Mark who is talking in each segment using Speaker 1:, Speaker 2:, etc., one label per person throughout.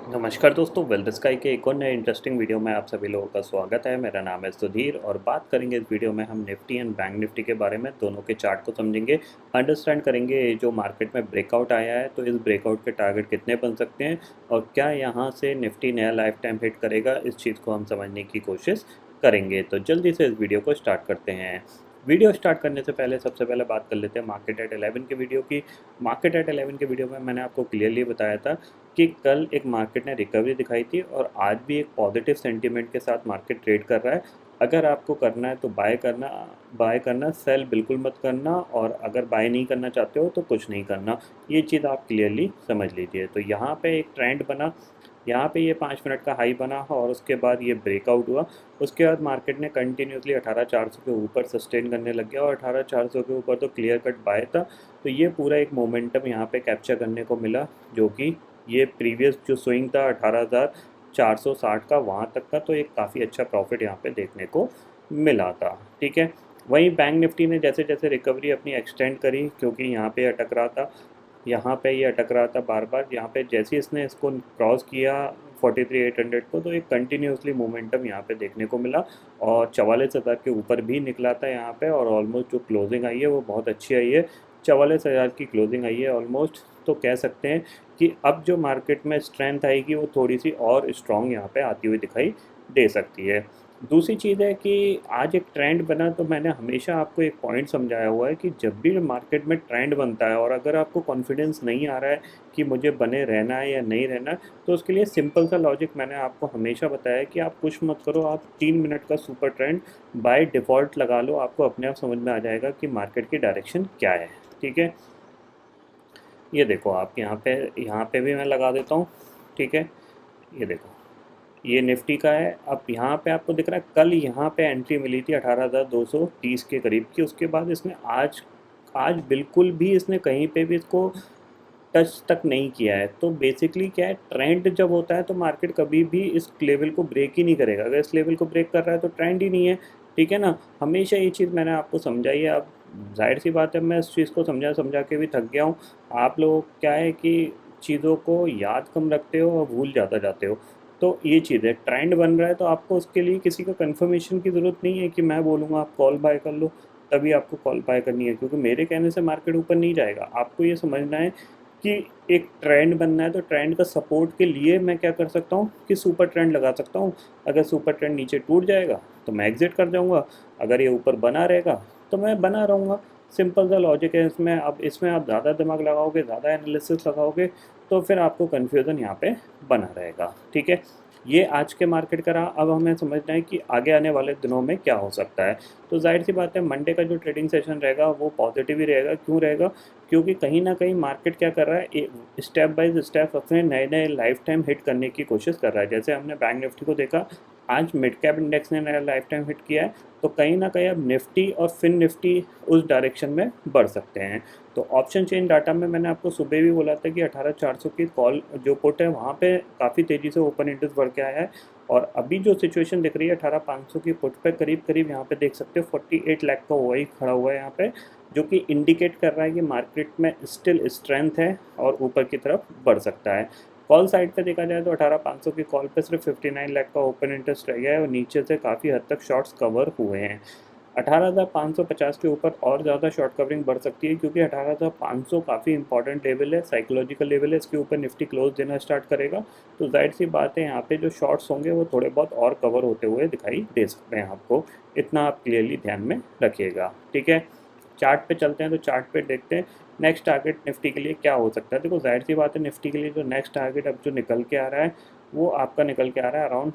Speaker 1: नमस्कार दोस्तों, wealth sky के एक और नए इंटरेस्टिंग वीडियो में आप सभी लोगों का स्वागत है। मेरा नाम है सुधीर और बात करेंगे इस वीडियो में हम निफ्टी एंड बैंक निफ्टी के बारे में। दोनों के चार्ट को समझेंगे, अंडरस्टैंड करेंगे जो मार्केट में ब्रेकआउट आया है तो इस ब्रेकआउट के टारगेट कितने बन सकते हैं और क्या यहाँ से निफ्टी नया लाइफ टाइम हिट करेगा, इस चीज़ को हम समझने की कोशिश करेंगे। तो जल्दी से इस वीडियो को स्टार्ट करते हैं। वीडियो स्टार्ट करने से पहले सबसे पहले बात कर लेते हैं मार्केट एट 11 के वीडियो की। मार्केट एट 11 के वीडियो में मैंने आपको क्लियरली बताया था कि कल एक मार्केट ने रिकवरी दिखाई थी और आज भी एक पॉजिटिव सेंटीमेंट के साथ मार्केट ट्रेड कर रहा है। अगर आपको करना है तो बाय करना, सेल बिल्कुल मत करना, और अगर बाय नहीं करना चाहते हो तो कुछ नहीं करना। ये चीज़ आप क्लियरली समझ लीजिए। तो यहाँ पे एक ट्रेंड बना, यहाँ पे ये 5 मिनट का हाई बना और उसके बाद ये ब्रेकआउट हुआ। उसके बाद मार्केट ने कंटिन्यूसली 18,400 के ऊपर सस्टेन करने लग गया और 18,400 के ऊपर तो क्लियर कट बाय था। तो ये पूरा एक मोमेंटम यहाँ पे कैप्चर करने को मिला, जो कि ये प्रीवियस जो स्विंग था 18,460 का, वहाँ तक का, तो एक काफ़ी अच्छा प्रॉफिट यहाँ पे देखने को मिला था। ठीक है। वहीं बैंक निफ्टी ने जैसे जैसे रिकवरी अपनी एक्सटेंड करी, क्योंकि यहाँ पे अटक रहा था, यहाँ पे ये अटक रहा था बार बार। यहाँ पे जैसे इसने इसको क्रॉस किया 43,800 को, तो एक कंटिन्यूसली मोमेंटम यहाँ पे देखने को मिला और 44,000 के ऊपर भी निकला था यहाँ पे। और ऑलमोस्ट जो क्लोजिंग आई है वो बहुत अच्छी आई है, 44,000 की क्लोजिंग आई है ऑलमोस्ट। तो कह सकते हैं कि अब जो मार्केट में स्ट्रेंथ आएगी वो थोड़ी सी और स्ट्रॉन्ग यहाँ पे आती हुई दिखाई दे सकती है। दूसरी चीज़ है कि आज एक ट्रेंड बना, तो मैंने हमेशा आपको एक पॉइंट समझाया हुआ है कि जब भी मार्केट में ट्रेंड बनता है और अगर आपको कॉन्फिडेंस नहीं आ रहा है कि मुझे बने रहना है या नहीं रहना है, तो उसके लिए सिंपल सा लॉजिक मैंने आपको हमेशा बताया है कि आप कुछ मत करो, आप 3 मिनट का सुपर ट्रेंड बाय डिफ़ॉल्ट लगा लो, आपको अपने आप समझ में आ जाएगा कि मार्केट की डायरेक्शन क्या है। ठीक है। ये देखो आप यहाँ पे भी मैं लगा देता हूँ। ठीक है। ये देखो, ये निफ्टी का है। अब यहाँ पे आपको दिख रहा है कल यहाँ पे एंट्री मिली थी 18,230 के करीब की। उसके बाद इसने आज आज बिल्कुल भी इसने कहीं पे भी इसको टच तक नहीं किया है। तो बेसिकली क्या है, ट्रेंड जब होता है तो मार्केट कभी भी इस लेवल को ब्रेक ही नहीं करेगा। अगर इस लेवल को ब्रेक कर रहा है तो ट्रेंड ही नहीं है। ठीक है ना। हमेशा ये चीज़ मैंने आपको समझाई है। अब जाहिर सी बात है, मैं इस चीज़ को समझा समझा के भी थक गया हूँ। आप लोग क्या है कि चीज़ों को याद कम रखते हो और भूल ज़्यादा जाते हो। तो ये चीज़ है, ट्रेंड बन रहा है तो आपको उसके लिए किसी का कंफर्मेशन की ज़रूरत नहीं है कि मैं बोलूँगा आप कॉल बाय कर लो, तभी आपको कॉल बाय करनी है, क्योंकि मेरे कहने से मार्केट ऊपर नहीं जाएगा। आपको ये समझना है कि एक ट्रेंड बनना है तो ट्रेंड का सपोर्ट के लिए मैं क्या कर सकता हूँ कि सुपर ट्रेंड लगा सकता हूँ। अगर सुपर ट्रेंड नीचे टूट जाएगा तो मैं एग्जिट कर जाऊँगा, अगर ये ऊपर बना रहेगा तो मैं बना रहूँगा। सिंपल सा लॉजिक है इसमें। अब इसमें आप ज़्यादा दिमाग लगाओगे, ज़्यादा एनालिसिस लगाओगे, तो फिर आपको कन्फ्यूज़न यहाँ पे बना रहेगा। ठीक है। ये आज के मार्केट का रहा। अब हमें समझना है कि आगे आने वाले दिनों में क्या हो सकता है। तो जाहिर सी बात है, मंडे का जो ट्रेडिंग सेशन रहेगा वो पॉजिटिव ही रहेगा। क्यों रहेगा? क्योंकि कहीं ना कहीं मार्केट क्या कर रहा है, स्टेप बाय स्टेप अपने नए नए लाइफ टाइम हिट करने की कोशिश कर रहा है। जैसे हमने बैंक निफ्टी को देखा, आज मिड कैप इंडेक्स ने नया लाइफ टाइम हिट किया है। तो कहीं ना कहीं अब निफ्टी और फिन निफ्टी उस डायरेक्शन में बढ़ सकते हैं। तो ऑप्शन चेन डाटा में मैंने आपको सुबह भी बोला था कि 18,400 की कॉल जो पुट है वहाँ पे काफ़ी तेज़ी से ओपन इंटरेस्ट बढ़ के आया है। और अभी जो सिचुएशन दिख रही है 18,500 की पुट पे करीब करीब यहाँ पे देख सकते हो 48 लाख का ओआई खड़ा हुआ है यहाँ पे, जो कि इंडिकेट कर रहा है कि मार्केट में स्टिल स्ट्रेंथ है और ऊपर की तरफ बढ़ सकता है। कॉल साइड पे देखा जाए तो 18,500 की कॉल पे सिर्फ 59 लाख का ओपन इंटरेस्ट रह गया है और नीचे से काफ़ी हद तक शॉर्ट्स कवर हुए हैं। 18,550 के ऊपर और ज़्यादा शॉर्ट कवरिंग बढ़ सकती है, क्योंकि 18,500 काफ़ी इंपॉर्टेंट लेवल है, साइकोलॉजिकल लेवल है। इसके ऊपर निफ्टी क्लोज देना स्टार्ट करेगा तो जाहिर सी बात है यहाँ पे जो शॉर्ट्स होंगे वो थोड़े बहुत और कवर होते हुए दिखाई दे सकते हैं आपको। इतना आप क्लियरली ध्यान में रखिएगा। ठीक है। चार्ट पे चलते हैं तो चार्ट पे देखते हैं नेक्स्ट टारगेट निफ्टी के लिए क्या हो सकता है। देखो जाहिर सी बात है, निफ्टी के लिए जो नेक्स्ट टारगेट अब जो निकल के आ रहा है वो आपका निकल के आ रहा है अराउंड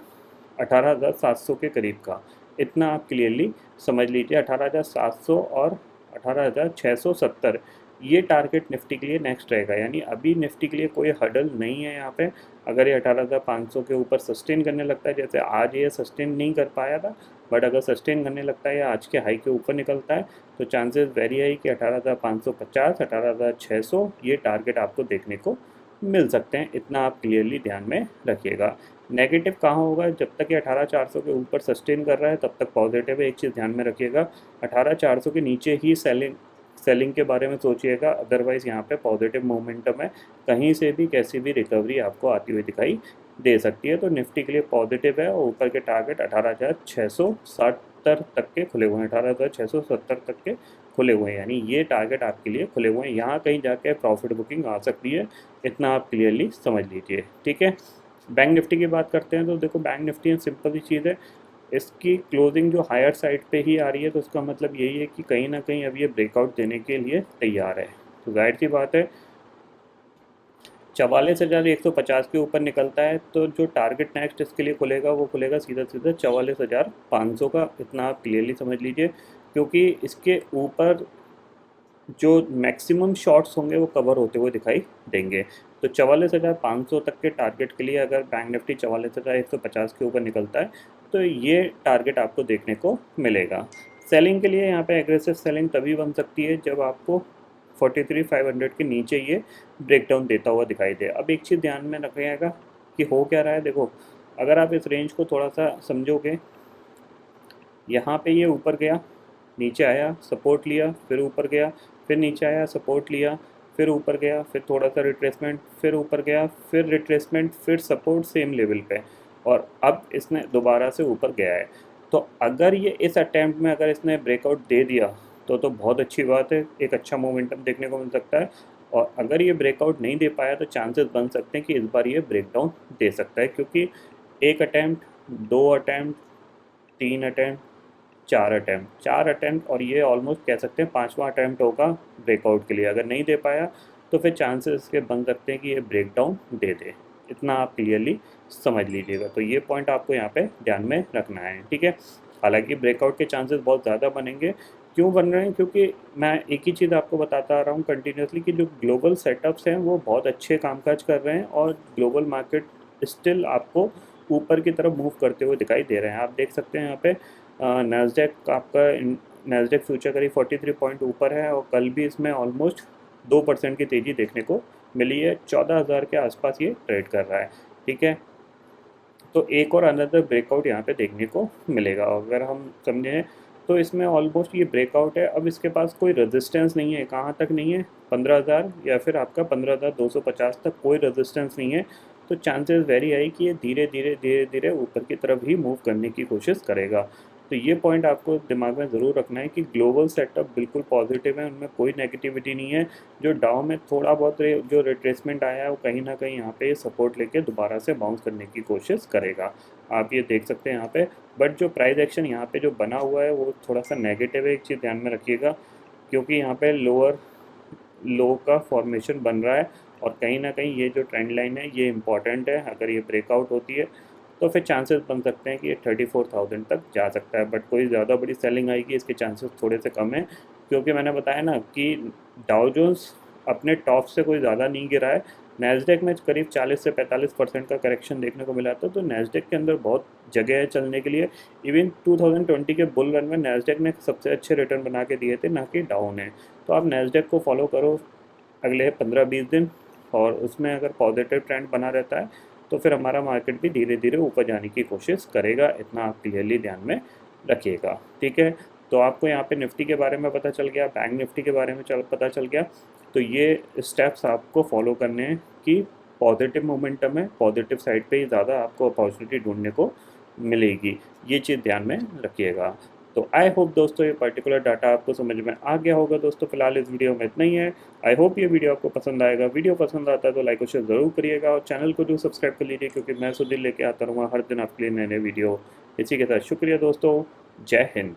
Speaker 1: 18,700 के करीब का। इतना आप क्लियरली समझ लीजिए। 18,700 और 18,670 ये टारगेट निफ्टी के लिए नेक्स्ट रहेगा। यानी अभी निफ्टी के लिए कोई हडल नहीं है यहाँ पे। अगर ये 18,500 के ऊपर सस्टेन करने लगता है, जैसे आज ये सस्टेन नहीं कर पाया था, बट अगर सस्टेन करने लगता है या आज के हाई के ऊपर निकलता है तो चांसेस वेरी है कि 18,550, 18,600 ये टारगेट आपको देखने को मिल सकते हैं। इतना आप क्लियरली ध्यान में रखिएगा। नेगेटिव कहाँ होगा? जब तक ये 18,400 के ऊपर सस्टेन कर रहा है तब तक पॉजिटिव है। एक चीज़ ध्यान में रखिएगा, 18,400 के नीचे ही सेलिंग सेलिंग के बारे में सोचिएगा, अदरवाइज़ यहाँ पे पॉजिटिव मोमेंटम है, कहीं से भी कैसी भी रिकवरी आपको आती हुई दिखाई दे सकती है। तो निफ्टी के लिए पॉजिटिव है और ऊपर के टारगेट 18,670 तक के खुले हुए हैं, 18,670 तक के खुले हुए हैं, यानी ये टारगेट आपके लिए खुले हुए हैं। यहाँ कहीं जाके प्रॉफिट बुकिंग आ सकती है, इतना आप क्लियरली समझ लीजिए, ठीक है। बैंक निफ्टी की बात करते हैं तो देखो बैंक निफ्टी सिंपल सी चीज़ है, इसकी क्लोजिंग जो हायर साइड पे ही आ रही है, तो उसका मतलब यही है कि कहीं ना कहीं अब ये ब्रेकआउट देने के लिए तैयार है। तो जाहिर सी बात है 44,150 के ऊपर निकलता है तो जो टारगेट नेक्स्ट इसके लिए खुलेगा वो खुलेगा सीधा सीधा 44,500 का, इतना आप क्लियरली समझ लीजिए, क्योंकि इसके ऊपर जो मैक्सिमम शॉट्स होंगे वो कवर होते हुए दिखाई देंगे। तो 44,500 तक के टारगेट के लिए अगर बैंक निफ्टी 44,150 के ऊपर निकलता है तो ये टारगेट आपको देखने को मिलेगा। सेलिंग के लिए यहाँ पे एग्रेसिव सेलिंग तभी बन सकती है जब आपको 43,500 के नीचे ये ब्रेकडाउन देता हुआ दिखाई दे। अब एक चीज़ ध्यान में रखिएगा कि हो क्या रहा है, देखो अगर आप इस रेंज को थोड़ा सा समझोगे, यहाँ पे ये ऊपर गया, नीचे आया, सपोर्ट लिया, फिर ऊपर गया, फिर नीचे आया, सपोर्ट लिया, फिर ऊपर गया, फिर थोड़ा सा रिट्रेसमेंट, फिर ऊपर गया, फिर रिट्रेसमेंट, फिर सपोर्ट सेम लेवल पे, और अब इसने दोबारा से ऊपर गया है। तो अगर ये इस अटैम्प्ट में अगर इसने ब्रेकआउट दे दिया तो बहुत अच्छी बात है, एक अच्छा मोमेंटम देखने को मिल सकता है। और अगर ये ब्रेकआउट नहीं दे पाया तो चांसेस बन सकते हैं कि इस बार ये ब्रेकडाउन दे सकता है, क्योंकि एक अटैम्प्ट, दो अटैम्प्ट, तीन अटैम्प्ट, चार अटैम्प्ट और ये ऑलमोस्ट कह सकते हैं पांचवा अटैम्प्ट होगा ब्रेकआउट के लिए। अगर नहीं दे पाया तो फिर चांसेस इसके बन सकते हैं कि ये ब्रेकडाउन दे दे, इतना आप क्लियरली समझ लीजिएगा। तो ये पॉइंट आपको यहाँ पे ध्यान में रखना है, ठीक है। हालांकि ब्रेकआउट के चांसेस बहुत ज़्यादा बनेंगे, क्यों बन रहे हैं, क्योंकि मैं एक ही चीज़ आपको बताता आ रहा हूँ कंटिन्यूसली कि जो ग्लोबल सेटअप्स हैं वो बहुत अच्छे कामकाज कर रहे हैं और ग्लोबल मार्केट स्टिल आपको ऊपर की तरफ मूव करते हुए दिखाई दे रहे हैं। आप देख सकते हैं यहाँ पे नैस्डैक आपका, नैस्डैक फ्यूचर करीब 43 पॉइंट ऊपर है और कल भी इसमें ऑलमोस्ट 2% की तेज़ी देखने को मिली है, 14,000 के आसपास ये ट्रेड कर रहा है, ठीक है। तो एक और अनदर ब्रेकआउट यहाँ पे देखने को मिलेगा। अगर हम समझें तो इसमें ऑलमोस्ट ये ब्रेकआउट है, अब इसके पास कोई रेजिस्टेंस नहीं है, कहाँ तक नहीं है, 15,000 या फिर आपका 15,250 तक कोई रेजिस्टेंस नहीं है। तो चांसेस वेरी हाई कि ये धीरे धीरे धीरे धीरे ऊपर की तरफ ही मूव करने की कोशिश करेगा। तो ये पॉइंट आपको दिमाग में ज़रूर रखना है कि ग्लोबल सेटअप बिल्कुल पॉजिटिव है, उनमें कोई नेगेटिविटी नहीं है। जो डाउ में थोड़ा बहुत जो रिट्रेसमेंट आया है वो कहीं ना कहीं यहाँ पे सपोर्ट लेके दोबारा से बाउंस करने की कोशिश करेगा, आप ये देख सकते हैं यहाँ पे। बट जो प्राइस एक्शन यहाँ पे जो बना हुआ है वो थोड़ा सा नेगेटिव है, एक चीज़ ध्यान में रखिएगा, क्योंकि यहाँ पे लोअर लो का फॉर्मेशन बन रहा है और कहीं ना कहीं ये जो ट्रेंड लाइन है ये इंपॉर्टेंट है। अगर ये ब्रेकआउट होती है तो फिर चांसेस बन सकते हैं कि ये 34,000 तक जा सकता है, बट कोई ज़्यादा बड़ी सेलिंग आएगी इसके चांसेस थोड़े से कम है, क्योंकि मैंने बताया ना कि डाउ जोन्स अपने टॉप से कोई ज़्यादा नहीं गिरा है। नैस्डैक में करीब 40 से 45% का करेक्शन देखने को मिला था, तो नैस्डैक के अंदर बहुत जगह है चलने के लिए। इवन 2020 के बुल रन में नैस्डैक ने सबसे अच्छे रिटर्न बना के दिए थे, ना कि डाउ ने। तो आप नैस्डैक को फॉलो करो अगले 15-20 दिन, और उसमें अगर पॉजिटिव ट्रेंड बना रहता है तो फिर हमारा मार्केट भी धीरे धीरे ऊपर जाने की कोशिश करेगा, इतना आप क्लियरली ध्यान में रखिएगा, ठीक है। तो आपको यहाँ पे निफ्टी के बारे में पता चल गया, बैंक निफ्टी के बारे में पता चल गया। तो ये स्टेप्स आपको फॉलो करने हैं कि पॉजिटिव मोमेंटम है, पॉजिटिव साइड पे ही ज़्यादा आपको अपॉर्चुनिटी ढूंढने को मिलेगी, ये चीज़ ध्यान में रखिएगा। तो आई होप दोस्तों ये पर्टिकुलर डाटा आपको समझ में आ गया होगा। दोस्तों फिलहाल इस वीडियो में इतना ही है। आई होप ये वीडियो आपको पसंद आएगा। वीडियो पसंद आता है तो लाइक और शेयर ज़रूर करिएगा और चैनल को जो सब्सक्राइब कर लीजिए, क्योंकि मैं सुधीर लेके आता रहूँगा हर दिन आपके लिए नए नए वीडियो। इसी के साथ शुक्रिया दोस्तों, जय हिंद।